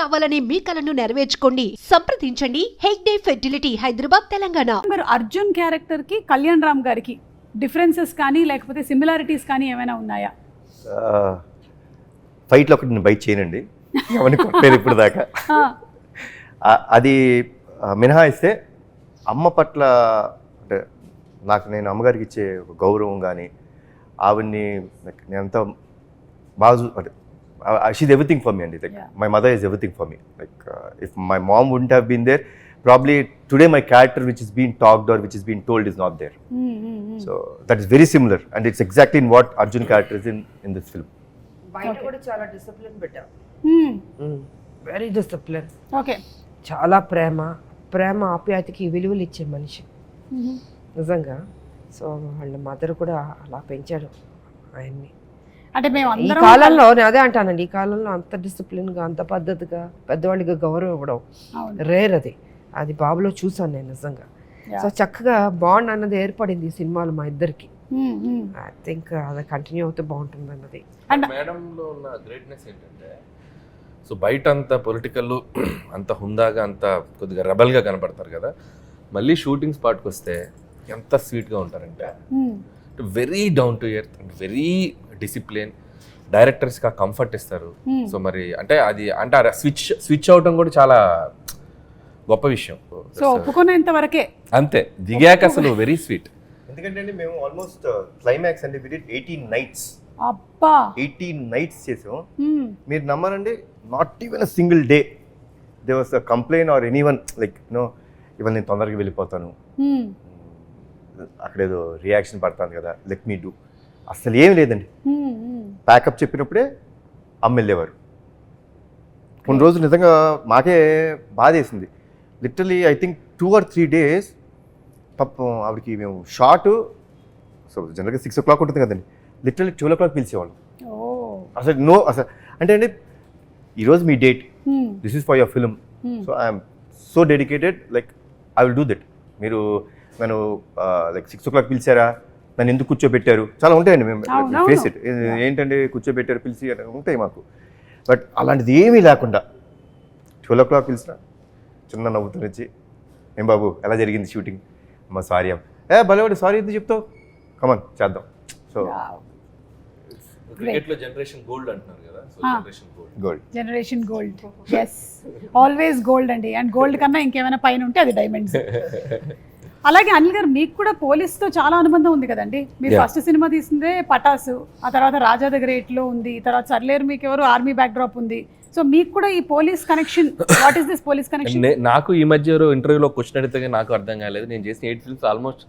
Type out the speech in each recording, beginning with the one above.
కావాలనే మీ కలను నెరవేర్చుకోండి. సంప్రదించండి హెగ్డే ఫెర్టిలిటీ, హైదరాబాద్, తెలంగాణ. మరి అర్జున్ క్యారెక్టర్ కి కళ్యాణ్ రామ్ గారికి డిఫరెన్సెస్ కానీ లేకపోతే సిమిలారిటీస్ కానీ ఏమైనా ఉన్నాయా? ఫైట్లో ఒకటి నేను బైట్ చేయనండి, అవన్నీ కొట్టలేదు ఇప్పుడు దాకా. అది మినహాయిస్తే అమ్మ పట్ల అంటే నేను అమ్మగారికి ఇచ్చే గౌరవం కానీ ఆవిడ్ని నేను ఎంత బాగా అంటే షీజ్ ఎవ్రీథింగ్ ఫర్ మీ అండి. Like my mother is everything for me. Like if my mom wouldn't have been there, probably today my character which is being talked or which is being told is not there. So that is very similar and it's exactly in what Arjun character is in this film. బయట కూడా చాలా discipline పెట్టాం, very discipline. Okay, చాలా ప్రేమ ఆప్యాయతకి విలువలు ఇచ్చే మనిషి నిజంగా. So వాళ్ళ మదర్ కూడా అలా పెంచాడు ఆయన్ని. అంటే మేము ఈ అందరం కాలంలో నేను అదే అంటానండి, ఈ కాలంలో అంత డిసిప్లిన్గా అంత పద్ధతిగా పెద్దవాళ్ళకి గౌరవం ఇవ్వడం రేర్. అది బాబులో చూసాను నేను నిజంగా. సో చక్కగా బాండ్ అన్నది ఏర్పడింది ఈ సినిమాలో మా ఇద్దరికి. ఐ థింక్ అది కంటిన్యూ అవుతే బాగుంటుంది అన్నది. మేడంలో ఉన్న గ్రేట్నెస్ ఏంటంటే, సో బయట అంత పొలిటికల్ అంత హుందాగా అంత కొద్దిగా రెబల్గా కనపడతారు కదా, మళ్ళీ షూటింగ్ స్పాట్కి వస్తే ఎంత స్వీట్గా ఉంటారంటే very down to earth and very discipline. డైరెక్టర్స్కి ఆ కంఫర్ట్ ఇస్తారు. సో మరి అంటే అది అంటే స్విచ్ అవటం కూడా చాలా గొప్ప విషయం. సో ఒప్పుకునేంత వరకే అంతే, దిగాక అసలు వెరీ స్వీట్. ఎందుకంటే అండి మేము ఆల్మోస్ట్ క్లైమాక్స్ అంటే we did 18 nights. అబ్బా, 18 nights చేసాం. మీరు నమ్మరండి, not even a single day they was a complaint or anyone like no ఇవాళ నేను తొందరగా వెళ్ళిపోతాను, అక్కడేదో రియాక్షన్ పడతాను కదా, లెట్ మీ డూ. అసలు ఏం లేదండి, ప్యాకప్ చెప్పినప్పుడే అమ్మ వెళ్ళేవారు. కొన్ని రోజులు నిజంగా మాకే బాధేసింది. Literally I think 2 or 3 days పాపం ఆవిడకి మేము షార్ట్, సో జనరల్గా 6 o'clock ఉంటుంది కదండి, లిటరలీ 12 o'clock పిలిచేవాళ్ళం. అసలు అసలు అంటే అండి ఈరోజు మీ date, this is for your film, so I'm so dedicated, like I will do that. మీరు నన్ను లైక్ 6 o'clock పిలిచారా, నన్ను ఎందుకు కూర్చోబెట్టారు, చాలా ఉంటాయండి. మేము ఫేస్ ఇట్, ఏంటంటే కూర్చోబెట్టారు పిలిచి ఉంటాయి మాకు. బట్ అలాంటిది ఏమీ లేకుండా 12 o'clock పిలిచిన చిన్న నవ్వుతూ వచ్చి, ఏం బాబు ఎలా జరిగింది షూటింగ్, అమ్మ సారీ అమ్మ, భలేవాడు సారీ ఎందుకు చెప్తావు, కమన్ చేద్దాం. సో క్రికెట్లో జనరేషన్ గోల్డ్ అంటున్నారు కదా, so generation gold, yes, always gold అండి. అండ్ గోల్డ్ కన్నా ఇంకేమైనా పైన ఉంటే అది డైమండ్స్. అలాగే అనిల్ గారు, మీకు కూడా పోలీస్తో చాలా అనుబంధం ఉంది కదండి. మీరు ఫస్ట్ సినిమా తీసిందే పటాసు, ఆ తర్వాత రాజా ద గ్రేట్లో ఉంది, తర్వాత సర్లేరు మీకు ఎవరు ఆర్మీ బ్యాక్ డ్రాప్ ఉంది. సో మీకు కూడా ఈ police connection, what is this police connection? నాకు ఈ మధ్య ఇంటర్వ్యూలో క్వశ్చన్ అడిగితే నాకు అర్థం కాలేదు. నేను చేసిన 8 films ఆల్మోస్ట్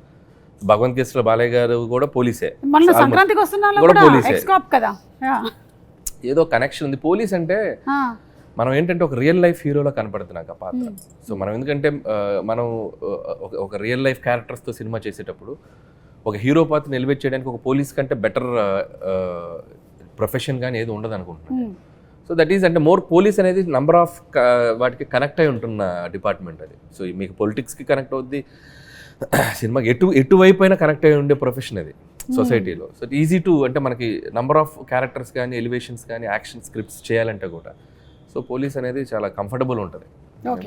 భగవంత్ కేసులో బాలయ్య గారు కూడా పోలీసే, మన సంక్రాంతికి వస్తున్నా ఎక్స్కాప్ కదా, ఏదో కనెక్షన్ ఉంది. పోలీస్ అంటే మనం ఏంటంటే ఒక రియల్ లైఫ్ హీరోలో కనపడుతున్నాక ఆ పాత్ర. సో మనం ఎందుకంటే మనం ఒక రియల్ లైఫ్ క్యారెక్టర్స్తో సినిమా చేసేటప్పుడు ఒక హీరో పాత్ర ఎలివేట్ చేయడానికి ఒక పోలీస్ కంటే బెటర్ ప్రొఫెషన్ కానీ ఏది ఉండదు అనుకుంటున్నాను. సో దట్ ఈస్ అంటే మోర్ పోలీస్ అనేది నంబర్ ఆఫ్ వాటికి కనెక్ట్ అయి ఉంటున్న డిపార్ట్మెంట్ అది. సో మీకు పొలిటిక్స్కి కనెక్ట్ అవుద్ది, సినిమాకి ఎటువైపు అయినా కనెక్ట్ అయి ఉండే ప్రొఫెషన్ అది సొసైటీలో. సో ఈజీ టు అంటే మనకి నంబర్ ఆఫ్ క్యారెక్టర్స్ కానీ ఎలివేషన్స్ కానీ యాక్షన్ స్క్రిప్ట్స్ చేయాలంటే కూడా సో పోలీస్ అనేది చాలా కంఫర్టబుల్ ఉంటుంది.